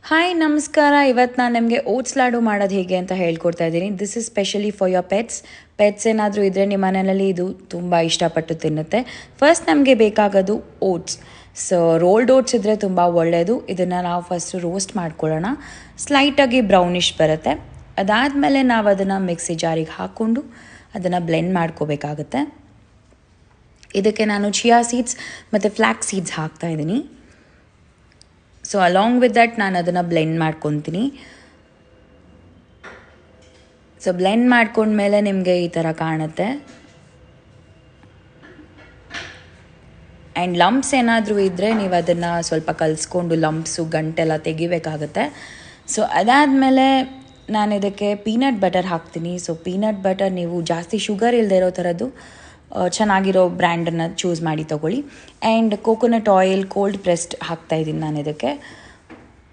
Hi ನಮಸ್ಕಾರ. ಇವತ್ತು ನಾನು ನಿಮಗೆ ಓಟ್ಸ್ ಲಾಡು ಮಾಡೋದು ಹೇಗೆ ಅಂತ ಹೇಳ್ಕೊಡ್ತಾ ಇದ್ದೀನಿ. This is specially for your pets ಏನಾದರೂ ಇದ್ದರೆ ನಿಮ್ಮ ಮನೆಯಲ್ಲಿ ಇದು ತುಂಬ ಇಷ್ಟಪಟ್ಟು ತಿನ್ನುತ್ತೆ. ಫಸ್ಟ್ ನಮಗೆ ಬೇಕಾಗೋದು ಓಟ್ಸ್. ಸೊ ರೋಲ್ಡ್ ಓಟ್ಸ್ ಇದ್ದರೆ ತುಂಬ ಒಳ್ಳೆಯದು. ಇದನ್ನು ನಾವು ಫಸ್ಟು ರೋಸ್ಟ್ ಮಾಡ್ಕೊಳ್ಳೋಣ. ಸ್ಲೈಟಾಗಿ ಬ್ರೌನಿಷ್ ಬರುತ್ತೆ. ಅದಾದಮೇಲೆ ನಾವು ಅದನ್ನು ಮಿಕ್ಸಿ ಜಾರಿಗೆ ಹಾಕ್ಕೊಂಡು ಅದನ್ನು ಬ್ಲೆಂಡ್ ಮಾಡ್ಕೋಬೇಕಾಗತ್ತೆ. ಇದಕ್ಕೆ ನಾನು ಚಿಯಾ ಸೀಡ್ಸ್ ಮತ್ತು ಫ್ಲ್ಯಾಕ್ಸ್ ಸೀಡ್ಸ್ ಹಾಕ್ತಾಯಿದ್ದೀನಿ. ಸೊ ಅಲಾಂಗ್ ವಿತ್ ದಟ್ ನಾನು ಅದನ್ನು ಬ್ಲೆಂಡ್ ಮಾಡ್ಕೊತೀನಿ. ಸೊ ಬ್ಲೆಂಡ್ ಮಾಡ್ಕೊಂಡ್ಮೇಲೆ ನಿಮಗೆ ಈ ಥರ ಕಾಣುತ್ತೆ. ಆ್ಯಂಡ್ ಲಂಪ್ಸ್ ಏನಾದರೂ ಇದ್ದರೆ ನೀವು ಅದನ್ನು ಸ್ವಲ್ಪ ಕಲಿಸ್ಕೊಂಡು ಲಂಪ್ಸು ಗಂಟೆಲ್ಲ ತೆಗಿಬೇಕಾಗುತ್ತೆ. ಸೊ ಅದಾದಮೇಲೆ ನಾನು ಇದಕ್ಕೆ ಪೀನಟ್ ಬಟರ್ ಹಾಕ್ತೀನಿ. ಸೊ ಪೀನಟ್ ಬಟರ್ ನೀವು ಜಾಸ್ತಿ ಶುಗರ್ ಇಲ್ಲದೆ ಇರೋ ಥರದ್ದು ಚೆನ್ನಾಗಿರೋ ಬ್ರ್ಯಾಂಡನ್ನು ಚೂಸ್ ಮಾಡಿ ತೊಗೊಳ್ಳಿ. And coconut oil cold pressed ಹಾಕ್ತಾಯಿದ್ದೀನಿ ನಾನು ಇದಕ್ಕೆ.